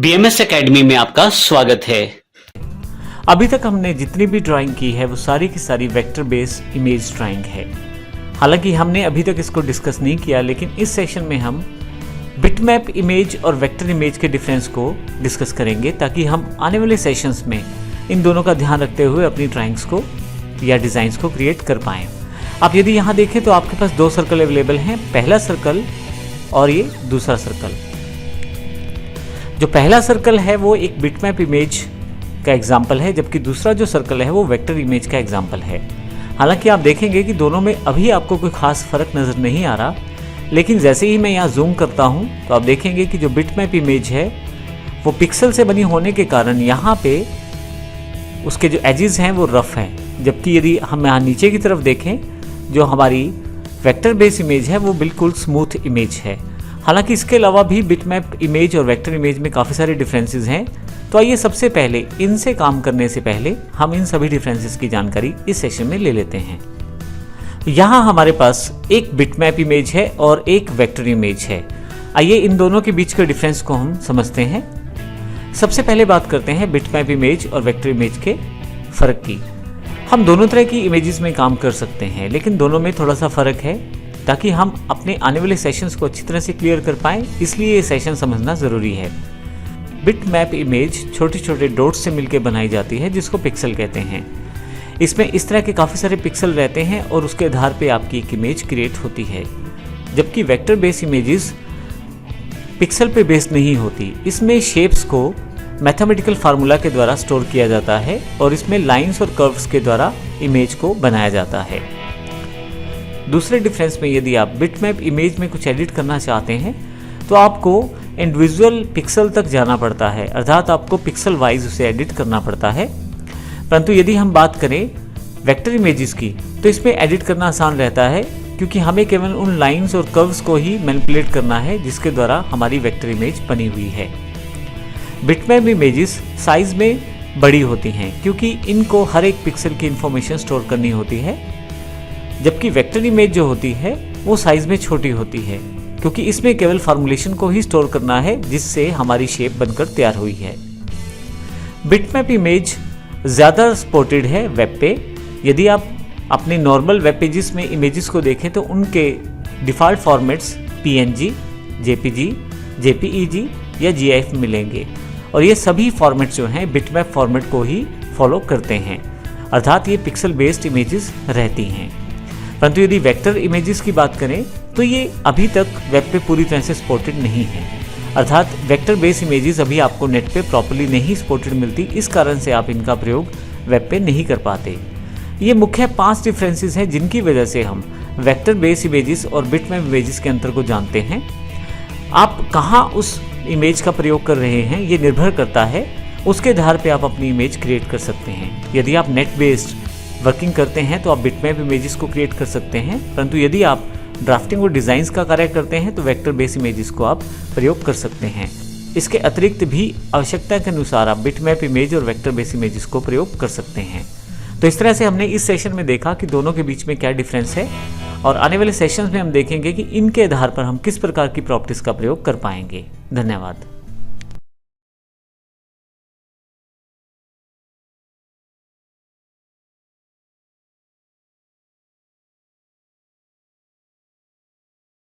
BMS academy में आपका स्वागत है। अभी तक हमने जितनी भी ड्राइंग की है वो सारी की सारी वेक्टर बेस्ड इमेज ड्राइंग है। हालांकि हमने अभी तक इसको डिस्कस नहीं किया, लेकिन इस सेशन में हम बिटमैप इमेज और वेक्टर इमेज के डिफरेंस को डिस्कस करेंगे, ताकि हम आने वाले सेशंस में इन दोनों का ध्यान रखते हुए अपनी ड्राइंग्स को या डिज़ाइंस को क्रिएट कर पाएँ। आप यदि यहाँ देखें तो आपके पास दो सर्कल अवेलेबल हैं, पहला सर्कल और ये दूसरा सर्कल। जो पहला सर्कल है वो एक बिटमैप इमेज का एग्जाम्पल है, जबकि दूसरा जो सर्कल है वो वेक्टर इमेज का एग्जाम्पल है। हालांकि आप देखेंगे कि दोनों में अभी आपको कोई खास फर्क नज़र नहीं आ रहा, लेकिन जैसे ही मैं यहाँ जूम करता हूँ तो आप देखेंगे कि जो बिटमैप इमेज है वो पिक्सल से बनी होने के कारण यहाँ पे उसके जो एजेस हैं वो रफ हैं, जबकि यदि हम यहाँ नीचे की तरफ देखें जो हमारी वेक्टर बेस इमेज है वो बिल्कुल स्मूथ इमेज है। हालांकि इसके अलावा भी बिटमैप इमेज और वेक्टर इमेज में काफ़ी सारे डिफरेंसेस हैं, तो आइए सबसे पहले इनसे काम करने से पहले हम इन सभी डिफरेंसेस की जानकारी इस सेशन में ले लेते हैं। यहाँ हमारे पास एक बिटमैप इमेज है और एक वेक्टर इमेज है। आइए इन दोनों के बीच के डिफरेंस को हम समझते हैं। सबसे पहले बात करते हैं बिटमैप इमेज और वेक्टर इमेज के फ़र्क की। हम दोनों तरह की इमेजेस में काम कर सकते हैं, लेकिन दोनों में थोड़ा सा फ़र्क है, ताकि हम अपने आने वाले सेशंस को अच्छी तरह से क्लियर कर पाएँ, इसलिए ये सेशन समझना ज़रूरी है। बिटमैप इमेज छोटे छोटे डॉट्स से मिलकर बनाई जाती है, जिसको पिक्सल कहते हैं। इसमें इस तरह के काफ़ी सारे पिक्सल रहते हैं और उसके आधार पे आपकी एक इमेज क्रिएट होती है, जबकि वेक्टर बेस इमेजेस पिक्सल पे बेस्ड नहीं होती। इसमें शेप्स को मैथमेटिकल फार्मूला के द्वारा स्टोर किया जाता है और इसमें लाइंस और कर्व्स के द्वारा इमेज को बनाया जाता है। दूसरे डिफरेंस में यदि आप बिटमैप इमेज में कुछ एडिट करना चाहते हैं तो आपको इंडिविजुअल पिक्सल तक जाना पड़ता है, अर्थात आपको पिक्सल वाइज उसे एडिट करना पड़ता है। परंतु यदि हम बात करें वेक्टर इमेजेस की तो इसमें एडिट करना आसान रहता है, क्योंकि हमें केवल उन लाइंस और कर्व्स को ही मैनिपुलेट करना है जिसके द्वारा हमारी वेक्टर इमेज बनी हुई है। बिटमैप इमेजेस साइज में बड़ी होती हैं, क्योंकि इनको हर एक पिक्सल की इंफॉर्मेशन स्टोर करनी होती है, जबकि वेक्टर इमेज जो होती है वो साइज में छोटी होती है, क्योंकि इसमें केवल फार्मूलेशन को ही स्टोर करना है जिससे हमारी शेप बनकर तैयार हुई है। बिटमैप इमेज ज़्यादा सपोर्टेड है वेब पे। यदि आप अपने नॉर्मल वेब पेजेस में इमेजेस को देखें तो उनके default formats PNG, JPG, JPEG या GIF मिलेंगे, और ये सभी फॉर्मेट्स जो हैं बिटमैप फॉर्मेट को ही फॉलो करते हैं, अर्थात ये पिक्सल बेस्ड इमेजेस रहती हैं। परंतु यदि वेक्टर इमेजेस की बात करें तो ये अभी तक वेब पे पूरी तरह से सपोर्टेड नहीं है, अर्थात वेक्टर बेस इमेजेस अभी आपको नेट पे प्रॉपर्ली नहीं सपोर्टेड मिलती, इस कारण से आप इनका प्रयोग वेब पे नहीं कर पाते। ये मुख्य 5 डिफरेंसेस हैं जिनकी वजह से हम वेक्टर बेस इमेजेस और बिटमैप इमेजेस के अंतर को जानते हैं। आप कहाँ उस इमेज का प्रयोग कर रहे हैं ये निर्भर करता है, उसके आधार पे आप अपनी इमेज क्रिएट कर सकते हैं। यदि आप नेट बेस्ड वर्किंग करते हैं तो आप बिटमैप इमेजेस को क्रिएट कर सकते हैं, परंतु यदि आप ड्राफ्टिंग और डिज़ाइंस का कार्य करते हैं तो वेक्टर बेस इमेजेस को आप प्रयोग कर सकते हैं। इसके अतिरिक्त भी आवश्यकता के अनुसार आप बिटमैप इमेज और वेक्टर बेस इमेजेस को प्रयोग कर सकते हैं। तो इस तरह से हमने इस सेशन में देखा कि दोनों के बीच में क्या डिफरेंस है, और आने वाले सेशंस में हम देखेंगे कि इनके आधार पर हम किस प्रकार की प्रॉपर्टीज़ का प्रयोग कर पाएंगे। धन्यवाद।